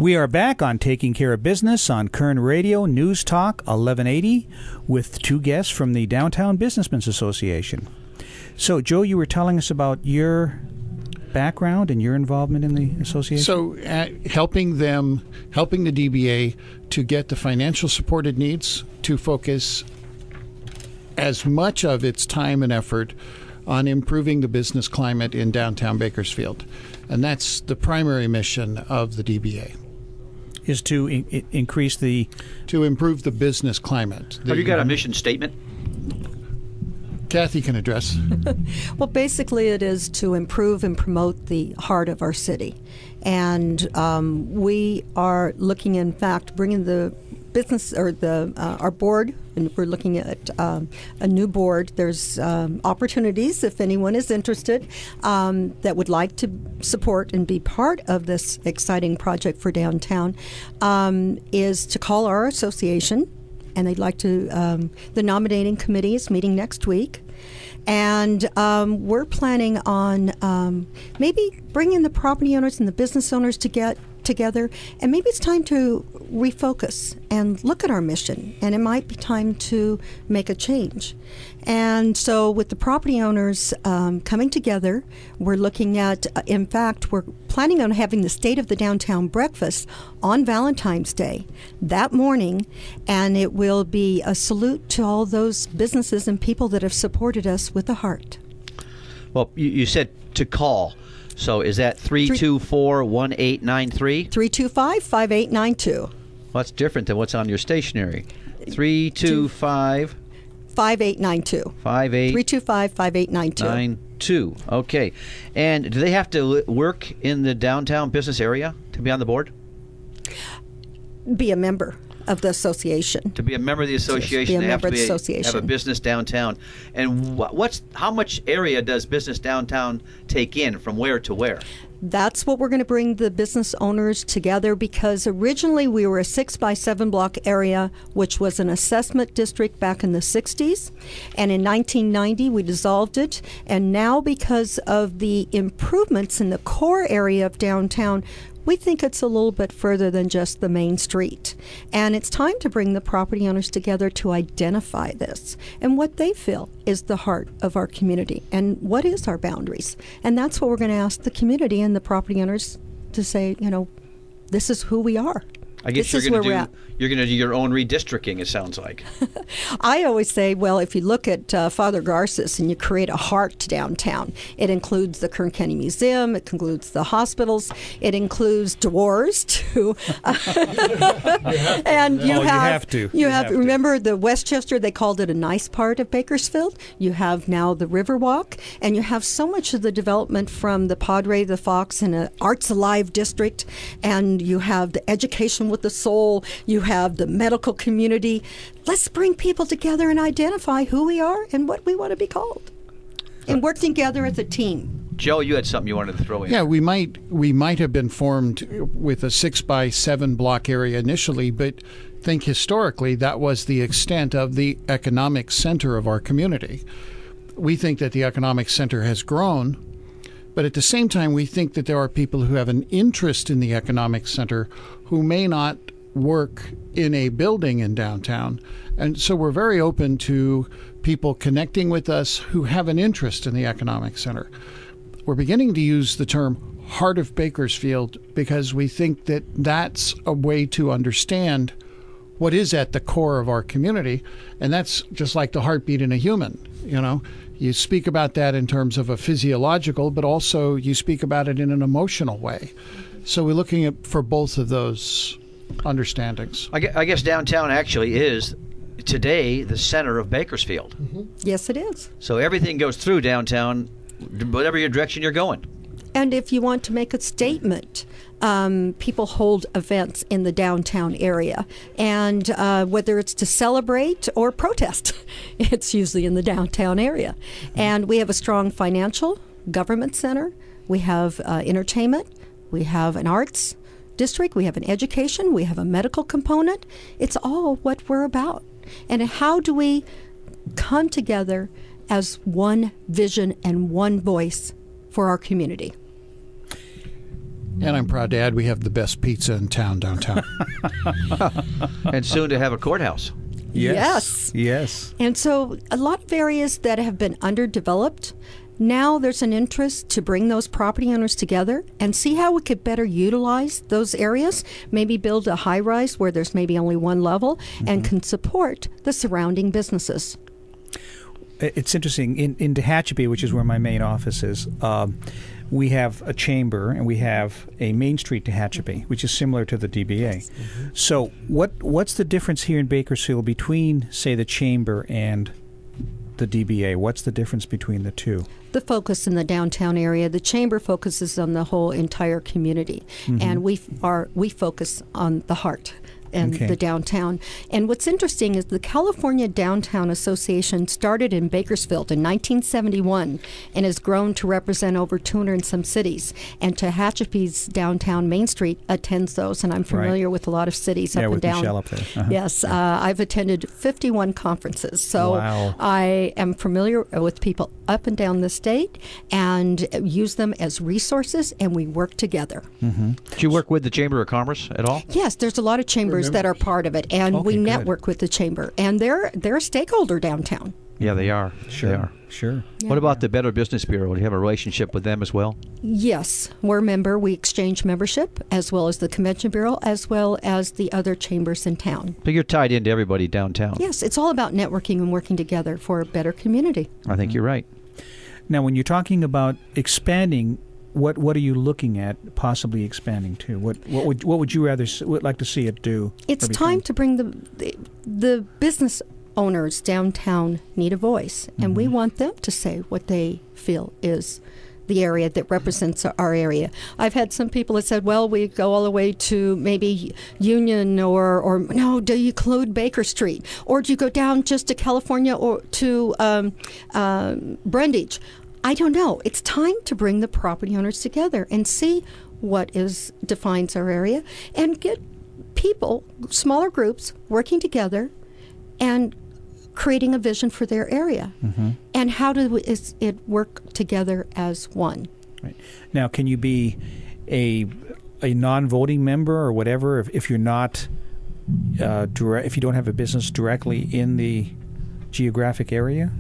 We are back on Taking Care of Business on Kern Radio Newstalk 1180 with two guests from the Downtown Businessmen's Association. So, Joe, you were telling us about your background and your involvement in the association? So helping the DBA to get the financial support it needs to focus as much of its time and effort on improving the business climate in downtown Bakersfield. And that's the primary mission of the DBA. Is to increase the... To improve the business climate. Have you got a mission statement? Kathy can address. Well, basically it is to improve and promote the heart of our city. And we are looking, in fact, bringing the business or our board, and we're looking at a new board. There's opportunities, if anyone is interested, that would like to support and be part of this exciting project for downtown, is to call our association, and they'd like to, the nominating committee is meeting next week. And we're planning on maybe bringing the property owners and the business owners to get together, and maybe it's time to refocus and look at our mission, and it might be time to make a change. And so with the property owners coming together, we're looking at, in fact, we're planning on having the State of the Downtown breakfast on Valentine's Day that morning, and it will be a salute to all those businesses and people that have supported us with a heart. Well, you said to call. So is that 324-1893? 325-5892. Well, that's different than what's on your stationery. 325... 5892. 325-5892. Okay. And do they have to work in the downtown business area to be on the board? Be a member of the association. To be a member of the association, they have to have a business downtown. And how much area does business downtown take in, from where to where? That's what we're going to bring the business owners together, because originally we were a 6x7 block area, which was an assessment district back in the 60s. And in 1990, we dissolved it. And now, because of the improvements in the core area of downtown, we think it's a little bit further than just the main street. And it's time to bring the property owners together to identify this and what they feel is the heart of our community and what is our boundaries. And that's what we're going to ask the community and the property owners to say, this is who we are. I guess you're going to do your own redistricting, it sounds like. I always say, well, if you look at Father Garces and you create a heart downtown, it includes the Kern County Museum, it includes the hospitals, it includes doors too. And you have to. Remember the Westchester, they called it a nice part of Bakersfield. You have now the Riverwalk, and you have so much of the development from the Padre, the Fox, and an Arts Alive district, and you have the education with the soul, you have the medical community. Let's bring people together and identify who we are and what we want to be called, and work together as a team. Joe, you had something you wanted to throw in. Yeah, we might have been formed with a 6x7 block area initially, but think historically that was the extent of the economic center of our community. We think that the economic center has grown, but at the same time we think that there are people who have an interest in the economic center who may not work in a building in downtown. And so we're very open to people connecting with us who have an interest in the economic center. We're beginning to use the term Heart of Bakersfield because we think that that's a way to understand what is at the core of our community. And that's just like the heartbeat in a human. You speak about that in terms of a physiological, but also you speak about it in an emotional way. So we're looking for both of those understandings. I guess downtown actually is today the center of Bakersfield. Mm-hmm. Yes, it is. So everything goes through downtown, whatever your direction you're going. And if you want to make a statement, people hold events in the downtown area. And whether it's to celebrate or protest, it's usually in the downtown area. And we have a strong financial government center. We have entertainment. We have an arts district. We have an education. We have a medical component. It's all what we're about. And how do we come together as one vision and one voice for our community? And I'm proud to add we have the best pizza in town downtown. And soon to have a courthouse. Yes. Yes. And so a lot of areas that have been underdeveloped, now there's an interest to bring those property owners together and see how we could better utilize those areas, maybe build a high-rise where there's maybe only one level and can support the surrounding businesses. It's interesting. In Tehachapi, which is where my main office is, we have a chamber and we have a Main Street Tehachapi, which is similar to the DBA. So what's the difference here in Bakersfield between, say, the chamber and the DBA? What's the difference between the two? The focus in the downtown area. The chamber focuses on the whole entire community, and we focus on the heart and the downtown. And what's interesting is the California Downtown Association started in Bakersfield in 1971 and has grown to represent over 200 and some cities. And Tehachapi's downtown Main Street attends those, and I'm familiar with a lot of cities up and down. Michelle up there. Yes, I've attended 51 conferences, so I am familiar with people up and down the state and use them as resources, and we work together. Do you work with the Chamber of Commerce at all? Yes, there's a lot of chambers that are part of it, and we network with the chamber, and they're a stakeholder downtown. Yeah, they are. Sure. They are. Sure. Yeah. What about the Better Business Bureau? Do you have a relationship with them as well? Yes, we're a member. We exchange membership, as well as the Convention Bureau, as well as the other chambers in town. So you're tied into everybody downtown. Yes, it's all about networking and working together for a better community. I think you're right. Now, when you're talking about expanding, what are you looking at possibly expanding to? What would you rather like to see it do? It's time to bring the business owners downtown need a voice, and we want them to say what they feel is the area that represents our area. I've had some people that said, well, we go all the way to maybe Union or no, do you include Baker Street? Or do you go down just to California or to Brundage? I don't know. It's time to bring the property owners together and see what defines our area and get people, smaller groups, working together and creating a vision for their area. And how does it work together as one? Right. Now, can you be a non-voting member or whatever if you're not if you don't have a business directly in the geographic area?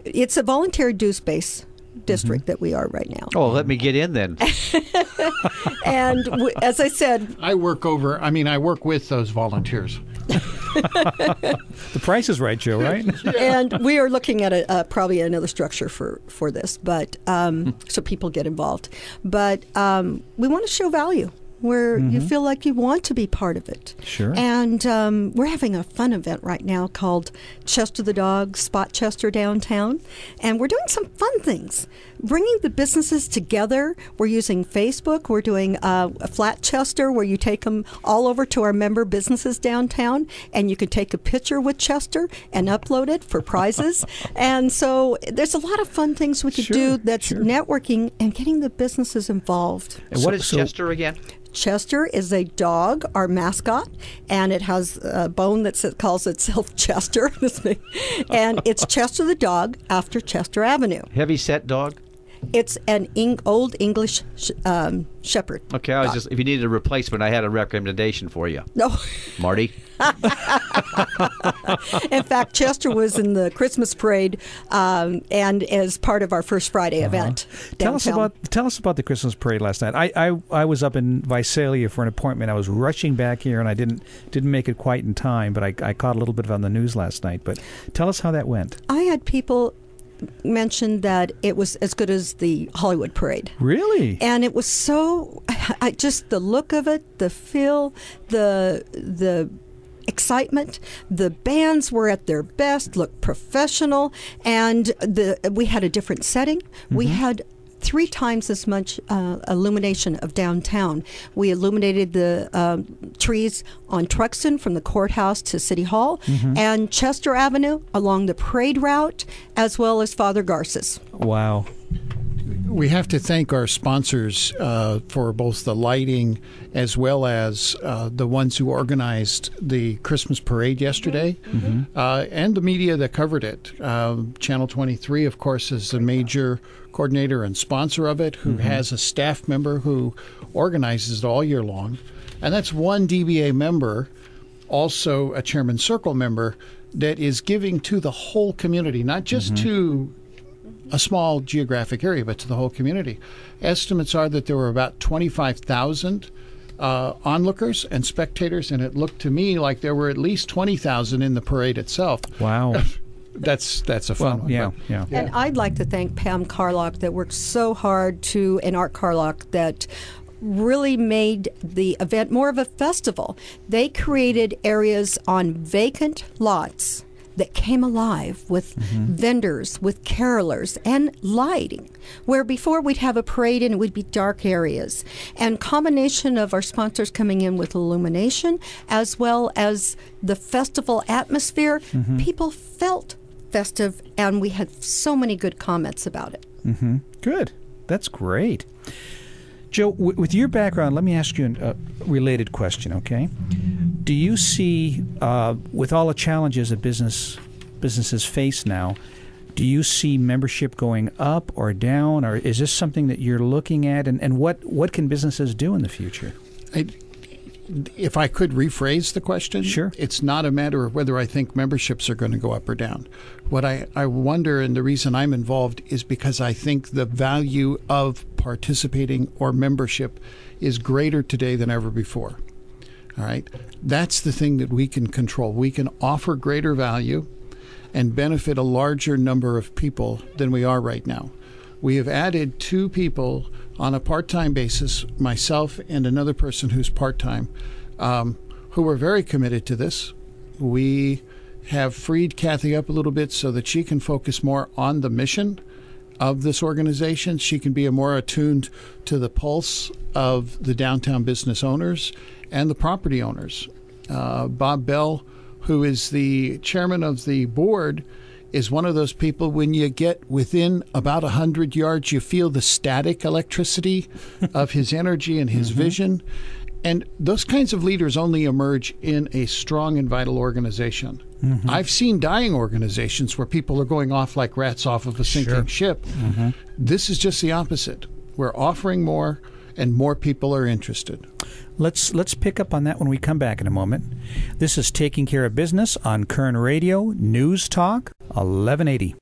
It's a voluntary dues-based district that we are right now. Oh, let me get in then. And as I said, I work with those volunteers. The price is right, Joe, right? And we are looking at probably another structure for this, but so people get involved. But we want to show value where you feel like you want to be part of it. Sure. And we're having a fun event right now called Chester the Dog, Spot Chester downtown. And we're doing some fun things, bringing the businesses together. We're using Facebook. We're doing a Flat Chester where you take them all over to our member businesses downtown, and you can take a picture with Chester and upload it for prizes. And so there's a lot of fun things we could do that's networking and getting the businesses involved. And what is Chester again? Chester is a dog, our mascot, and it has a bone that calls itself Chester. And it's Chester the dog after Chester Avenue. Heavy-set dog? It's an old English shepherd. Okay, if you needed a replacement, I had a recommendation for you. No. Marty? In fact, Chester was in the Christmas parade and as part of our First Friday event downtown. Tell us about the Christmas parade last night. I was up in Visalia for an appointment. I was rushing back here, and I didn't make it quite in time, but I caught a little bit on the news last night. But tell us how that went. I had people mentioned that it was as good as the Hollywood parade. Really? And it was so, just the look of it, the feel, the excitement. The bands were at their best, looked professional, and we had a different setting. We had 3 times as much illumination of downtown. We illuminated the trees on Truxton from the courthouse to City Hall and Chester Avenue along the parade route, as well as Father Garces. Wow. we have to thank our sponsors for both the lighting as well as the ones who organized the Christmas parade yesterday, and the media that covered it. Channel 23, of course, is the major coordinator and sponsor of it, who has a staff member who organizes it all year long. And that's one DBA member, also a Chairman Circle member, that is giving to the whole community, not just to a small geographic area, but to the whole community. Estimates are that there were about 25,000 onlookers and spectators, and it looked to me like there were at least 20,000 in the parade itself. Wow. That's a fun one. Yeah. And I'd like to thank Pam Carlock that worked so hard and Art Carlock that really made the event more of a festival. They created areas on vacant lots that came alive with vendors, with carolers, and lighting, where before we'd have a parade and it would be dark areas. And combination of our sponsors coming in with illumination as well as the festival atmosphere, people felt festive, and we had so many good comments about it. Good. That's great. Joe, with your background, let me ask you a related question, okay? Do you see, with all the challenges that businesses face now, do you see membership going up or down, or is this something that you're looking at, and what can businesses do in the future? If I could rephrase the question, sure. It's not a matter of whether I think memberships are going to go up or down. What I wonder, and the reason I'm involved, is because I think the value of participating or membership is greater today than ever before. All right? That's the thing that we can control. We can offer greater value and benefit a larger number of people than we are right now. We have added 2 people on a part-time basis, myself and another person who's part-time, who are very committed to this. We have freed Kathy up a little bit so that she can focus more on the mission of this organization. She can be more attuned to the pulse of the downtown business owners and the property owners. Bob Bell, who is the chairman of the board, is one of those people, when you get within about 100 yards, you feel the static electricity of his energy and his vision. And those kinds of leaders only emerge in a strong and vital organization. I've seen dying organizations where people are going off like rats off of a sinking ship. This is just the opposite. We're offering more, and more people are interested. Let's pick up on that when we come back in a moment. This is Taking Care of Business on Kern Radio Newstalk 1180.